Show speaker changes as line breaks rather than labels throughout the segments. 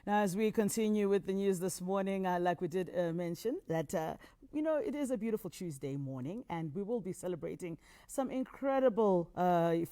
Now, as we continue with the news this morning, like we did mention, that it is a beautiful Tuesday morning, and we will be celebrating some incredible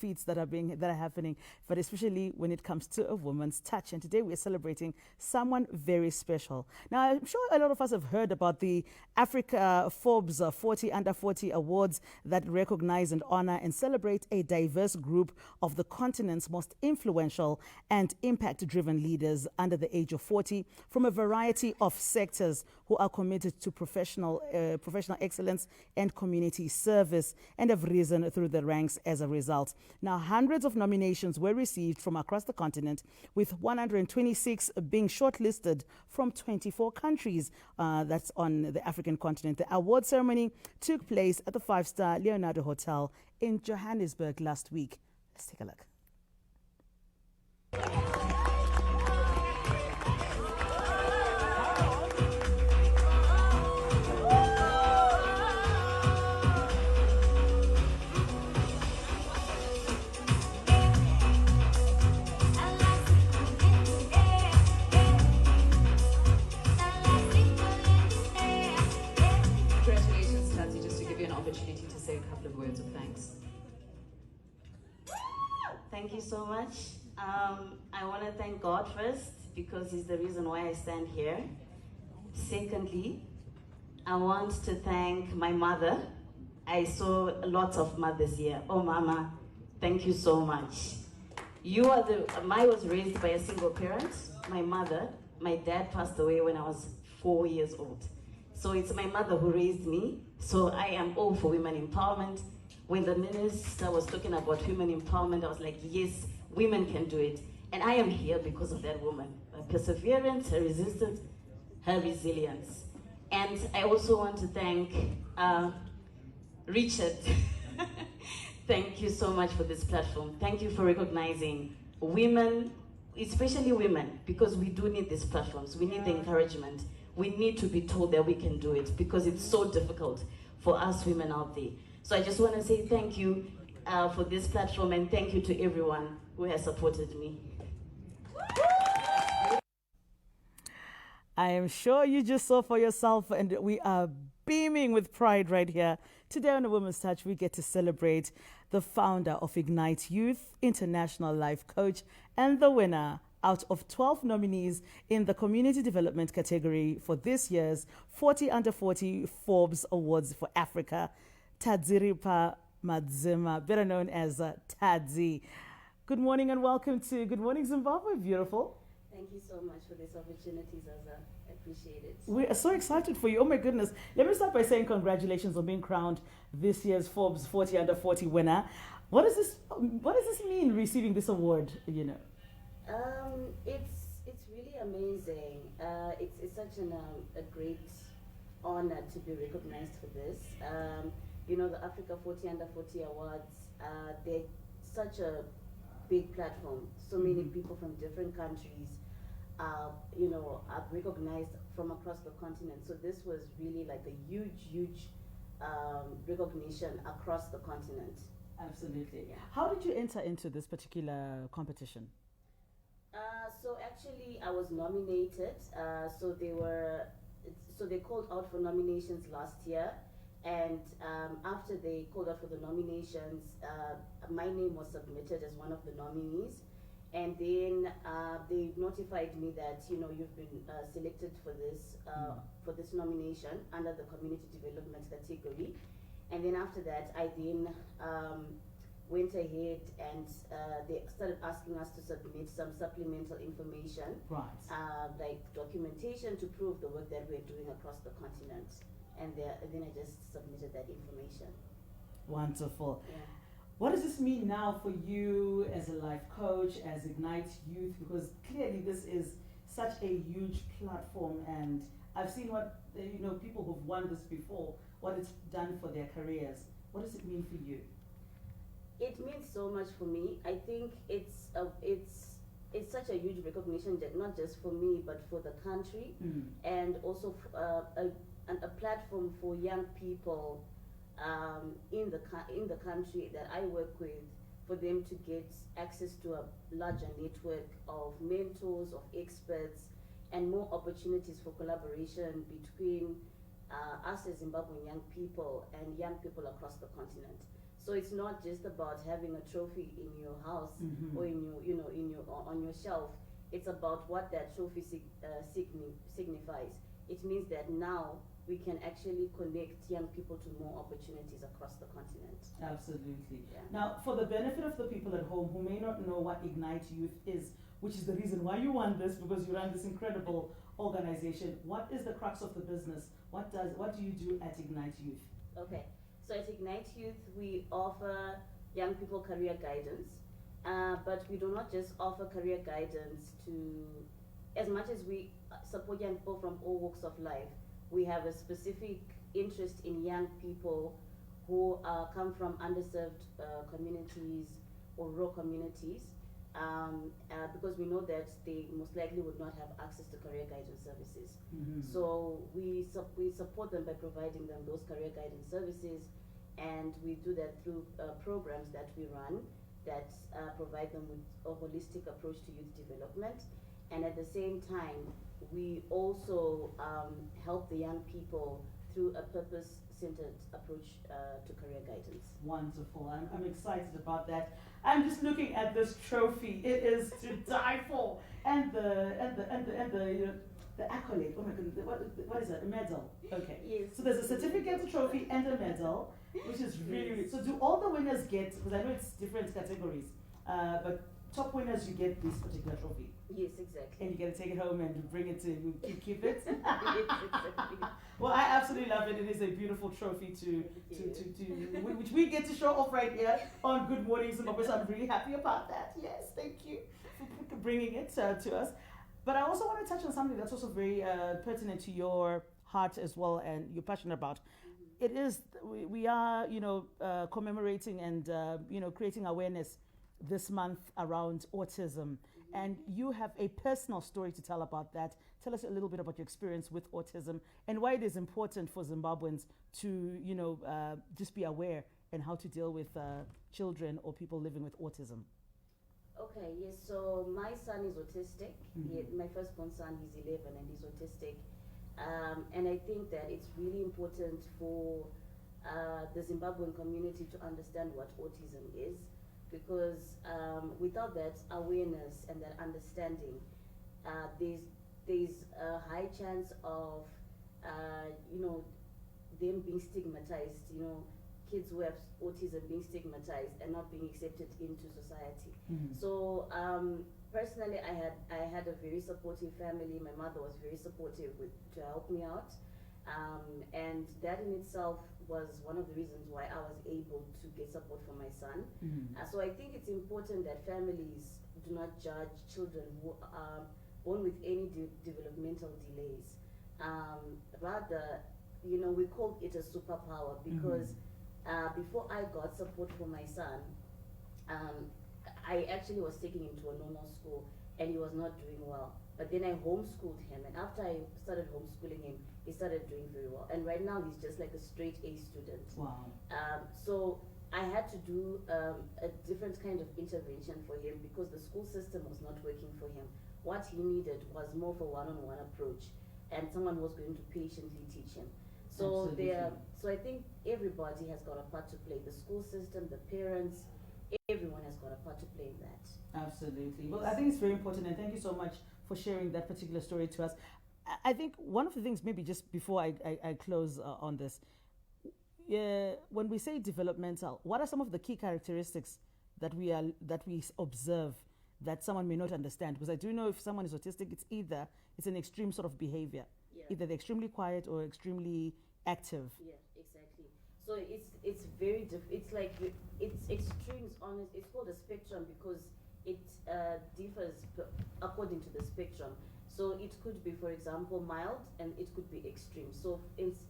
feats that are happening, but especially when it comes to a woman's touch. And today we are celebrating someone very special. Now, I'm sure a lot of us have heard about the Africa Forbes 40 Under 40 Awards that recognize and honor and celebrate a diverse group of the continent's most influential and impact-driven leaders under the age of 40 from a variety of sectors who are committed to professional excellence and community service and have risen through the ranks as a result. Now, hundreds of nominations were received from across the continent, with 126 being shortlisted from 24 countries that's on the African continent. The award ceremony took place at the five-star Leonardo Hotel in Johannesburg last week. Let's take a look.
Congratulations, Tadzie, just to give you an opportunity to say a couple of words of thanks.
Thank you so much. I want to thank God first, because He's the reason why I stand here. Secondly, I want to thank my mother. I saw lots of mothers here. Oh, Mama, thank you so much. I was raised by a single parent, my mother. My dad passed away when I was 4 years old. So it's my mother who raised me. So I am all for women empowerment. When the minister was talking about women empowerment, I was like, yes, women can do it. And I am here because of that woman. Her perseverance, her resistance, her resilience. And I also want to thank Richard. Thank you so much for this platform. Thank you for recognizing women, especially women, because we do need these platforms. We need the encouragement. We need to be told that we can do it, because it's so difficult for us women out there. So I just want to say thank you for this platform, and thank you to everyone who has supported me.
I am sure you just saw for yourself, and we are beaming with pride right here. Today on A Woman's Touch, we get to celebrate the founder of Ignite Youth, international life coach, and the winner out of 12 nominees in the community development category for this year's 40 Under 40 Forbes Awards for Africa, Tadzie Madzima, better known as Tadzie. Good morning and welcome to Good Morning Zimbabwe, beautiful.
Thank you so much for this opportunity, Zaza. I appreciate it.
We are so excited for you. Oh my goodness. Let me start by saying congratulations on being crowned this year's Forbes 40 Under 40 winner. What does this mean, receiving this award,
It's really amazing. It's such a great honor to be recognized for this. The Africa 40 Under 40 Awards, they're such a big platform. So many people from different countries, are recognized from across the continent. So this was really like a huge recognition across the continent.
Absolutely.
Yeah.
How did you enter into this particular competition?
So actually, I was nominated. So they called out for nominations last year, and after they called out for the nominations, my name was submitted as one of the nominees, and then they notified me that you've been selected for this nomination under the community development category, and then after that, I then went ahead and they started asking us to submit some supplemental information,
right?
Like documentation to prove the work that we're doing across the continent. And then I just submitted that information.
Wonderful.
Yeah.
What does this mean now for you as a life coach, as Ignite Youth? Because clearly this is such a huge platform, and I've seen what people who've won this before, what it's done for their careers. What does it mean for you?
It means so much for me. I think it's such a huge recognition, that not just for me but for the country, and also a platform for young people in the country that I work with, for them to get access to a larger network of mentors, of experts, and more opportunities for collaboration between us as Zimbabwean young people and young people across the continent. So it's not just about having a trophy in your house or in your, on your shelf. It's about what that trophy signifies. It means that now we can actually connect young people to more opportunities across the continent.
Absolutely.
Yeah.
Now, for the benefit of the people at home who may not know what Ignite Youth is, which is the reason why you won this, because you run this incredible organization, what is the crux of the business? What do you do at Ignite Youth?
Okay, so at Ignite Youth, we offer young people career guidance, but we do not just offer career guidance to, as much as we support young people from all walks of life, we have a specific interest in young people who come from underserved communities or rural communities, because we know that they most likely would not have access to career guidance services. So we support them by providing them those career guidance services, and we do that through programs that we run that provide them with a holistic approach to youth development. And at the same time, we also help the young people through a purpose-centered approach to career guidance.
Wonderful. I'm excited about that. I'm just looking at this trophy. It is to die for, and the accolade. Oh my goodness, what is it? A medal. Okay.
Yes.
So there's a certificate, a trophy, and a medal, which is really. So do all the winners get? Because I know it's different categories, but top winners, you get this particular trophy.
Yes, exactly.
And you get to take it home and bring it to keep it.
Yes, exactly.
Well, I absolutely love it. It is a beautiful trophy to which we get to show off right here on Good Morning Zimbabwe. So I'm really happy about that. Yes, thank you for bringing it to us. But I also want to touch on something that's also very pertinent to your heart as well, and you're passionate about. It is we are commemorating and creating awareness this month around autism. And you have a personal story to tell about that. Tell us a little bit about your experience with autism and why it is important for Zimbabweans to, just be aware and how to deal with children or people living with autism.
Okay, yes, so my son is autistic. My firstborn son, he's 11 and he's autistic. And I think that it's really important for the Zimbabwean community to understand what autism is, because without that awareness and that understanding, there's a high chance of them being stigmatized, kids who have autism being stigmatized and not being accepted into society. So personally, I had a very supportive family. My mother was very supportive to help me out, and that in itself was one of the reasons why I was able to get support for my son. So I think it's important that families do not judge children who are born with any developmental delays. Rather, we call it a superpower, because before I got support for my son, I actually was taking him to a normal school and he was not doing well. But then I homeschooled him, and after I started homeschooling him, he started doing very well. And right now he's just like a straight A student.
Wow.
So I had to do a different kind of intervention for him because the school system was not working for him. What he needed was more of a one-on-one approach and someone who was going to patiently teach him. So so I think everybody has got a part to play. The school system, the parents, everyone has got a part to play in that.
Absolutely. Well, I think it's very important, and thank you so much for sharing that particular story to us. I think one of the things, maybe just before I close on this, when we say developmental, what are some of the key characteristics that we observe that someone may not understand? Because I do know if someone is autistic, it's an extreme sort of behavior.
Yeah.
Either they're extremely quiet or extremely active.
Yeah, exactly. So it's very it's like it's extremes on it. It's called a spectrum because it differs according to the spectrum. So it could be, for example, mild, and it could be extreme. So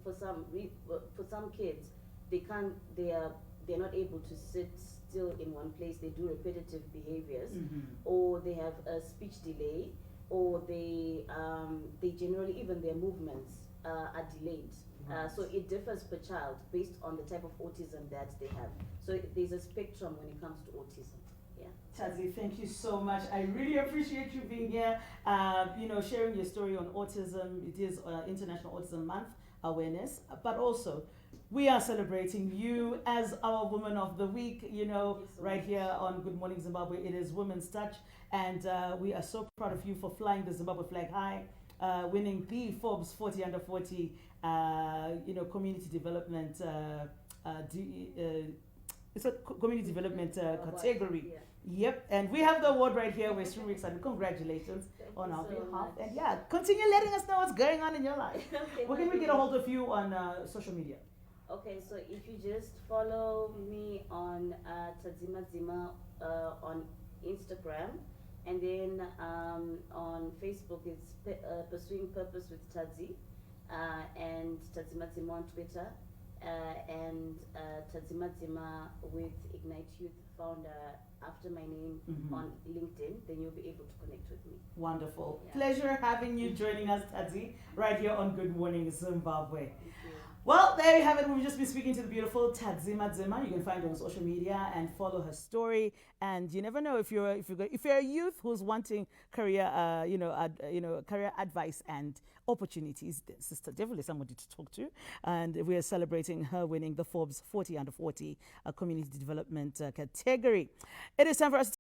for some kids, they're not able to sit still in one place. They do repetitive behaviors, or they have a speech delay, or they generally, even their movements are delayed. So it differs per child based on the type of autism that they have. So there's a spectrum when it comes to autism. Yeah.
Tadzie, thank you so much. I really appreciate you being here, sharing your story on autism. It is International Autism Month awareness, but also we are celebrating you as our Woman of the Week, right here on Good Morning Zimbabwe. It is Women's Touch, and we are so proud of you for flying the Zimbabwe flag high, winning the Forbes 40 under 40, community development. It's a community development category.
Yeah.
Yep, and we have the award right here. We're extremely excited. Congratulations on our
so
behalf.
much.
And yeah, continue letting us know what's going on in your life.
Okay,
Where can we get a hold of you on social media?
Okay, so if you just follow me on Tadzie Madzima on Instagram, and then on Facebook it's Pursuing Purpose with Tadzie, and Tadzie Madzima on Twitter, and Tadzie Madzima with Ignite Youth founder after my name on LinkedIn. Then you'll be able to connect with me.
Wonderful.
Yeah.
Pleasure having you joining us, Tadzie, right here on Good Morning Zimbabwe.
Thank you.
Well, there you have it. We've just been speaking to the beautiful Tadzie Madzima. You can find her on social media and follow her story. And you never know if you're a youth who's wanting career, career advice and opportunities. This is definitely somebody to talk to. And we are celebrating her winning the Forbes 40 under 40 community development category. It is time for us to